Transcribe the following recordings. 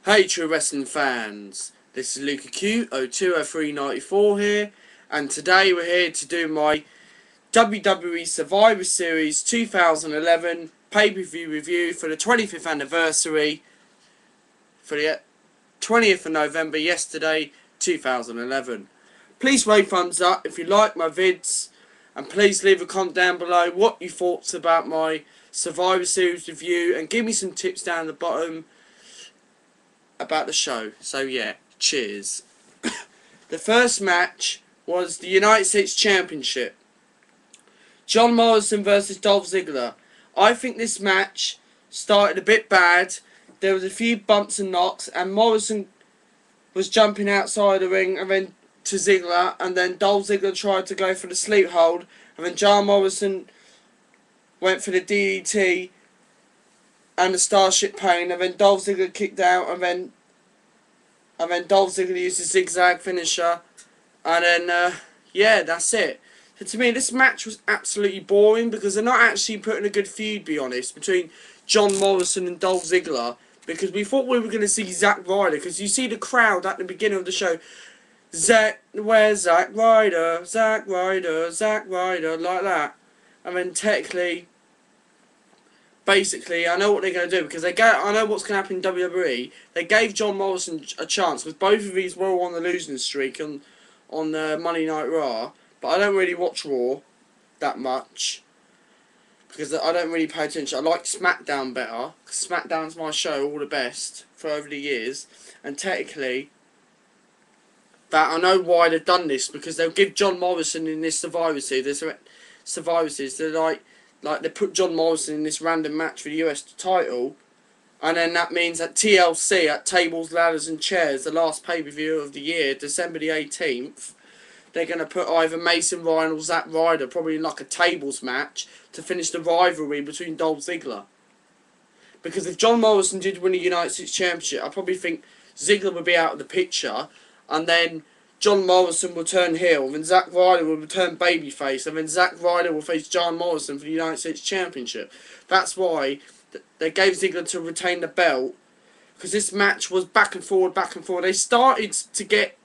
Hey true wrestling fans, this is Luca Q020394 here, and today we're here to do my WWE Survivor Series 2011 pay-per-view review for the 25th anniversary for the 20th of November yesterday 2011. Please rate thumbs up if you like my vids, and please leave a comment down below what you thought about my Survivor Series review, and give me some tips down the bottom about the show. So yeah, cheers. The first match was the United States Championship. John Morrison versus Dolph Ziggler. I think this match started a bit bad. There was a few bumps and knocks, and Morrison was jumping outside the ring and then to Ziggler, and then Dolph Ziggler tried to go for the sleep hold, and then John Morrison went for the DDT and the Starship Pain, and then Dolph Ziggler kicked out, and then Dolph Ziggler used the zigzag finisher, and then yeah, that's it. So to me, this match was absolutely boring because they're not actually putting a good feud, be honest, between John Morrison and Dolph Ziggler, because we thought we were going to see Zack Ryder, because you see the crowd at the beginning of the show, where's Zack Ryder, Zack Ryder, Zack Ryder, like that, and then technically, basically, I know what they're going to do, because I know what's going to happen in WWE. They gave John Morrison a chance, because both of these were on the losing streak on Monday Night Raw, but I don't really watch Raw that much, because I don't really pay attention. I like SmackDown better, because SmackDown's my show, all the best, for over the years, and technically, that I know why they've done this, because they'll give John Morrison in this Survivor Series, they're like they put John Morrison in this random match for the US title, and then that means that TLC, at Tables, Ladders and Chairs, the last pay-per-view of the year, December the 18th, they're going to put either Mason Ryan or Zack Ryder, probably in like a tables match, to finish the rivalry between Dolph Ziggler. Because if John Morrison did win the United States Championship, I probably think Ziggler would be out of the picture, and then John Morrison will turn heel, and then Zack Ryder will turn babyface, and then Zack Ryder will face John Morrison for the United States Championship. That's why they gave Ziggler to retain the belt, because this match was back and forward, back and forward. They started to get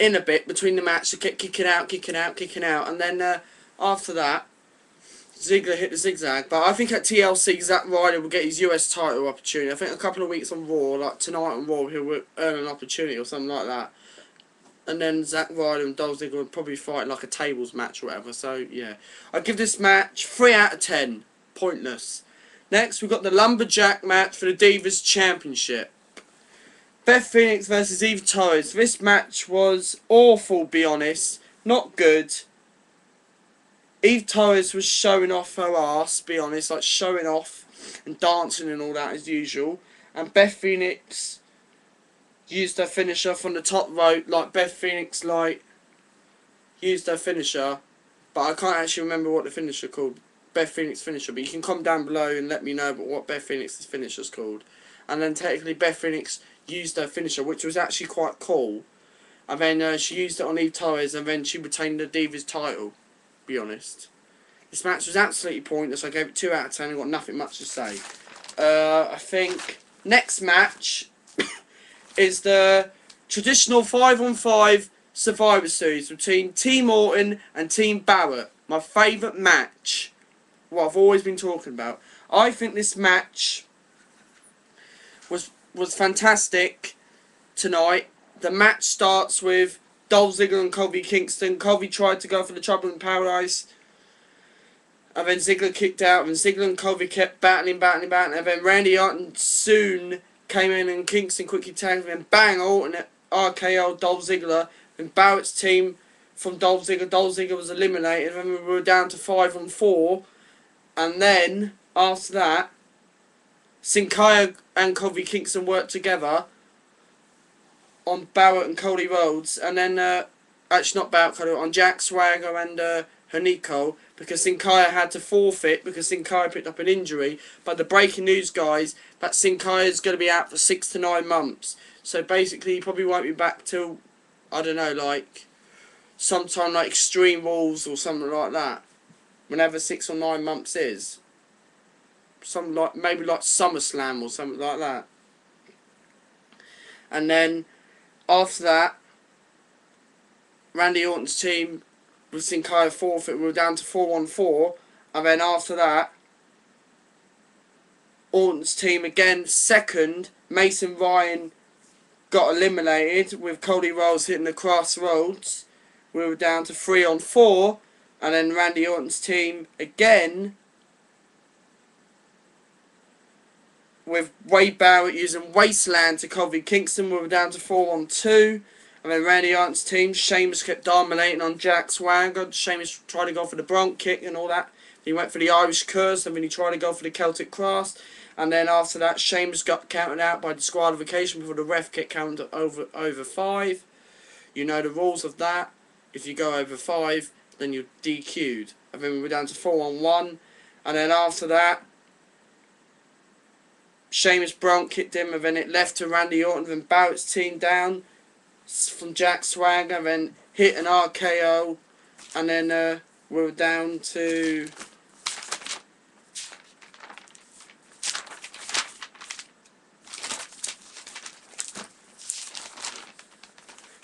in a bit between the match, to get kicking out, and then after that, Ziggler hit the zigzag. But I think at TLC, Zack Ryder will get his US title opportunity. I think a couple of weeks on Raw, like tonight on Raw, he'll earn an opportunity or something like that. And then Zack Ryder and Dolph Ziggler will probably fight like a tables match or whatever. So yeah, I give this match 3 out of 10. Pointless. Next, we've got the Lumberjack match for the Divas Championship. Beth Phoenix versus Eve Torres. This match was awful, be honest. Not good. Eve Torres was showing off her ass, be honest, like showing off and dancing and all that as usual. And Beth Phoenix used her finisher from the top rope, like Beth Phoenix used her finisher, but I can't actually remember what the finisher called. Beth Phoenix finisher, but you can comment down below and let me know about what Beth Phoenix's finisher's called. And then technically Beth Phoenix used her finisher, which was actually quite cool. And then she used it on Eve Torres, and then she retained the Divas title, be honest. This match was absolutely pointless. I gave it 2 out of 10. I've got nothing much to say. I think next match is the traditional 5-on-5 Survivor Series between Team Orton and Team Barrett. My favourite match. What I've always been talking about. I think this match was fantastic tonight. The match starts with Dolph Ziggler and Kofi Kingston. Kofi tried to go for the Trouble in Paradise, and then Ziggler kicked out, and Ziggler and Kofi kept battling, and then Randy Orton soon came in, and Kingston quickly tagged him, and bang, Orton RKO Dolph Ziggler, and Barrett's team from Dolph Ziggler was eliminated, and we were down to 5-on-4, and then, after that, Sin Cara and Kofi Kingston worked together on Barrett and Cody Rhodes, and then, actually not Barrett, on Jack Swagger and Hanico, because Sin Cara had to forfeit because Sin Cara picked up an injury. But the breaking news, guys, that Sin Cara is going to be out for 6 to 9 months. So basically, he probably won't be back till, I don't know, like sometime like Extreme Rules or something like that. Whenever 6 or 9 months is. Something like, maybe like SummerSlam or something like that. And then after that, Randy Orton's team with Sin Cara forfeit. We were down to 4-on-4. And then after that, Orton's team again second. Mason Ryan got eliminated with Cody Rhodes hitting the crossroads. We were down to 3-on-4. And then Randy Orton's team again with Wade Barrett using Wasteland to Kofi Kingston. We were down to 4-on-2. And then Randy Orton's team, Sheamus kept dominating on Jack Swagger. Sheamus tried to go for the Bronc kick and all that. He went for the Irish Curse, and then he tried to go for the Celtic Cross. And then after that, Sheamus got counted out by disqualification before the ref kick counted over 5. You know the rules of that. If you go over 5, then you're DQ'd. And then we were down to 4-on-1. And then after that, Sheamus Bronc kicked him, and then it left to Randy Orton, then Barrett's team down from Jack Swagger, then hit an RKO, and then we were down to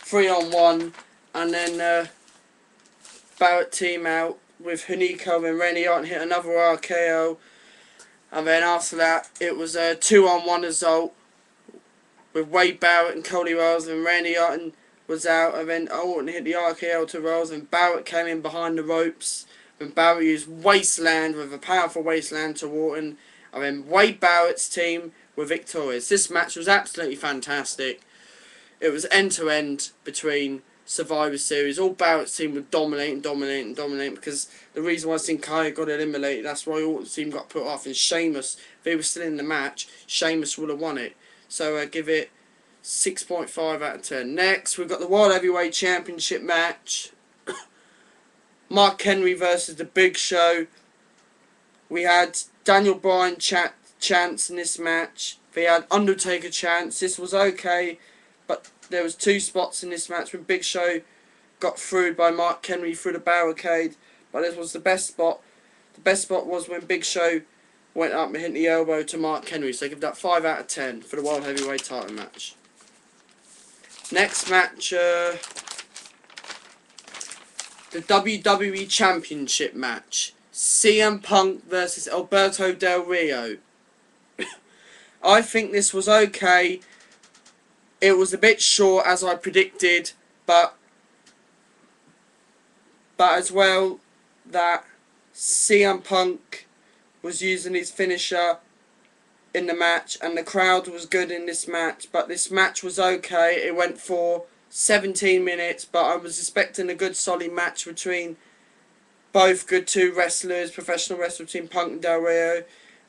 3-on-1, and then Barrett team out with Hunico and Randy Orton hit another RKO, and then after that it was a 2-on-1 result with Wade Barrett and Cody Rhodes, and Randy Orton was out, and then Orton hit the RKO to Rhodes, and Barrett came in behind the ropes, and Barrett used Wasteland with a powerful Wasteland to Orton, and then Wade Barrett's team were victorious. This match was absolutely fantastic. It was end-to-end between Survivor Series. All Barrett's team were dominating, because the reason why Sin Cara got eliminated, that's why Orton's team got put off, and Sheamus, if he was still in the match, Sheamus would have won it. So I give it 6.5 out of 10. Next, we've got the World Heavyweight Championship match. Mark Henry versus The Big Show. We had Daniel Bryan chance in this match. We had Undertaker chance. This was okay, but there was 2 spots in this match when Big Show got through by Mark Henry through the barricade. But this was the best spot. The best spot was when Big Show went up and hit the elbow to Mark Henry. So I give that 5 out of 10 for the World Heavyweight title match. Next match, the WWE Championship match. CM Punk versus Alberto Del Rio. I think this was okay. It was a bit short as I predicted, but as well that CM Punk was using his finisher in the match, and the crowd was good in this match, but this match was okay. It went for 17 minutes, but I was expecting a good solid match between both good 2 wrestlers, professional wrestlers, between Punk and Del Rio,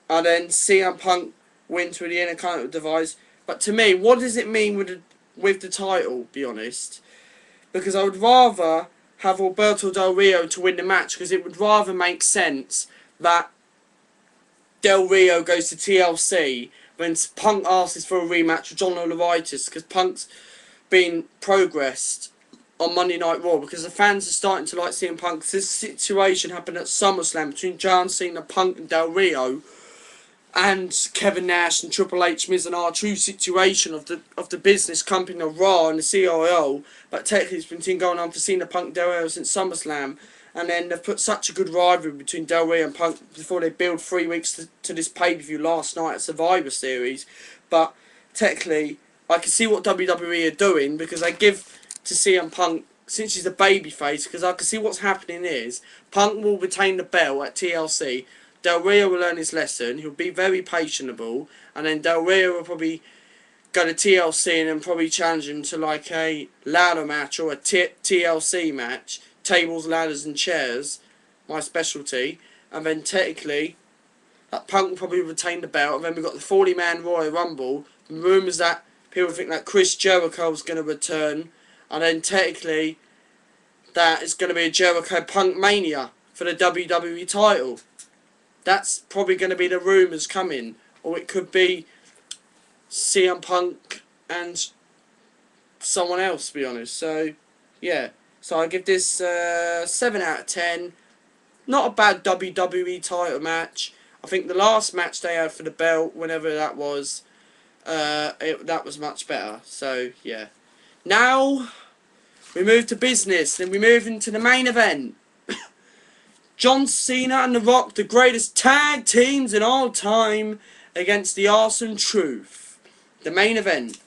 and then CM Punk wins with the Intercontinental device. But to me, what does it mean with the title, be honest? Because I would rather have Alberto Del Rio to win the match, because it would rather make sense that Del Rio goes to TLC when Punk asks for a rematch with John Laurinaitis, because Punk's been progressed on Monday Night Raw, because the fans are starting to like CM Punk. This situation happened at SummerSlam between John Cena, Punk and Del Rio, and Kevin Nash and Triple H, Miz and R-Truth situation of the business company of Raw and the CIO. But technically it's been going on for Cena, Punk, Del Rio since SummerSlam. And then they've put such a good rivalry between Del Rio and Punk before they build 3 weeks to this pay-per-view last night at Survivor Series. But technically, I can see what WWE are doing, because they give to CM Punk, since he's a babyface, because I can see what's happening is, Punk will retain the belt at TLC, Del Rio will learn his lesson, he'll be very patientable, and then Del Rio will probably go to TLC and then probably challenge him to like a ladder match or a TLC match. Tables, ladders and chairs, my specialty, and then technically that Punk will probably retain the belt, and then we've got the 40-man Royal Rumble, and rumours that people think that Chris Jericho is going to return, and then technically that it's going to be a Jericho Punk Mania for the WWE title. That's probably going to be the rumours coming, or it could be CM Punk and someone else, to be honest. So yeah. So I give this 7 out of 10. Not a bad WWE title match. I think the last match they had for the belt, whenever that was, that was much better. So yeah. Now we move to business. Then we move into the main event. John Cena and The Rock, the greatest tag teams in all time, against the Awesome Truth. The main event.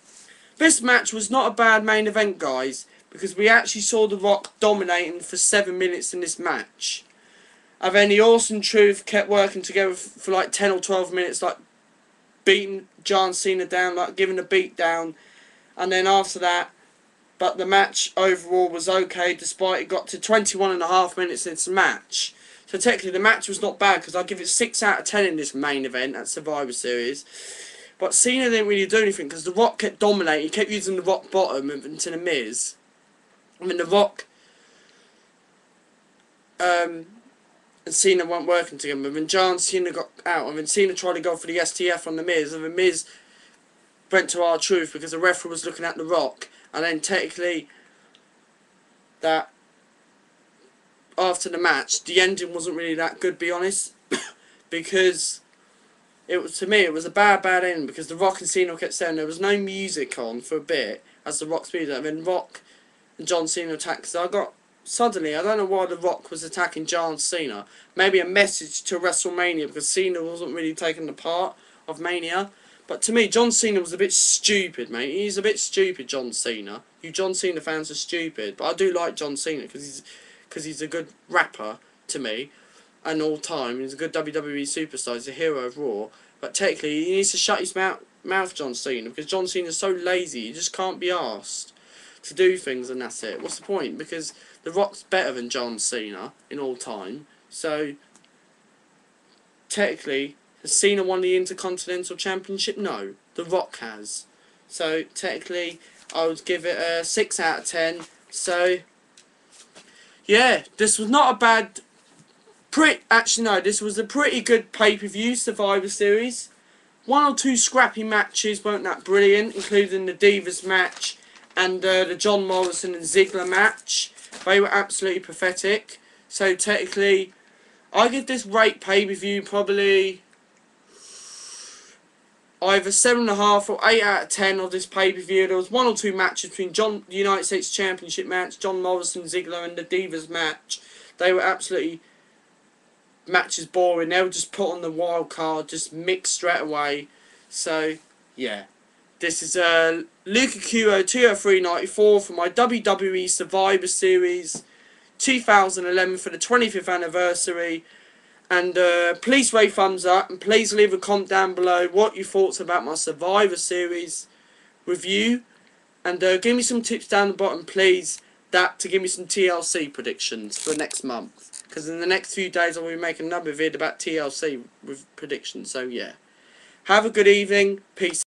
This match was not a bad main event, guys, because we actually saw The Rock dominating for 7 minutes in this match. And then the Awesome Truth kept working together for like 10 or 12 minutes, like beating John Cena down, like giving a beat down. And then after that, but the match overall was okay, despite it got to 21.5 minutes into the match. So technically the match was not bad, because I give it 6 out of 10 in this main event at Survivor Series. But Cena didn't really do anything, because The Rock kept dominating. He kept using the Rock bottom into the Miz. I mean, The Rock and Cena weren't working together. And then John Cena got out, and then Cena tried to go for the STF on the Miz, and the Miz went to R-Truth because the referee was looking at The Rock. And then technically, that after the match, the ending wasn't really that good, be honest, because it was, to me, it was a bad ending, because The Rock and Cena kept saying there was no music on for a bit as The Rock speeded, and then Rock and John Cena attacked. So I don't know why The Rock was attacking John Cena. Maybe a message to WrestleMania, because Cena wasn't really taking the part of Mania. But to me, John Cena was a bit stupid, mate. He's a bit stupid, John Cena. You John Cena fans are stupid. But I do like John Cena because he's a good rapper to me. And all time. He's a good WWE superstar. He's a hero of Raw. But technically, he needs to shut his mouth, John Cena. Because John Cena's so lazy. He just can't be asked to do things, and that's it. What's the point? Because The Rock's better than John Cena in all time. So, technically, has Cena won the Intercontinental Championship? No. The Rock has. So, technically, I would give it a 6 out of 10. So, yeah, this was not a bad... Actually, no, this was a pretty good pay-per-view Survivor Series. 1 or 2 scrappy matches weren't that brilliant, including the Divas match and the John Morrison and Ziggler match. They were absolutely pathetic. So, technically, I give this rate pay-per-view probably either 7.5 or 8 out of 10 of this pay-per-view. There was 1 or 2 matches between the United States Championship match, John Morrison, Ziggler, and the Divas match. They were absolutely matches boring. They were just put on the wild card, just mixed straight away. So, yeah. This is Luka Kuo 20394 for my WWE Survivor Series 2011 for the 25th anniversary. And please rate thumbs up, and please leave a comment down below what you thought about my Survivor Series review. And give me some tips down the bottom, please, to give me some TLC predictions for next month. Because in the next few days I'll be making another video about TLC with predictions. So yeah. Have a good evening. Peace.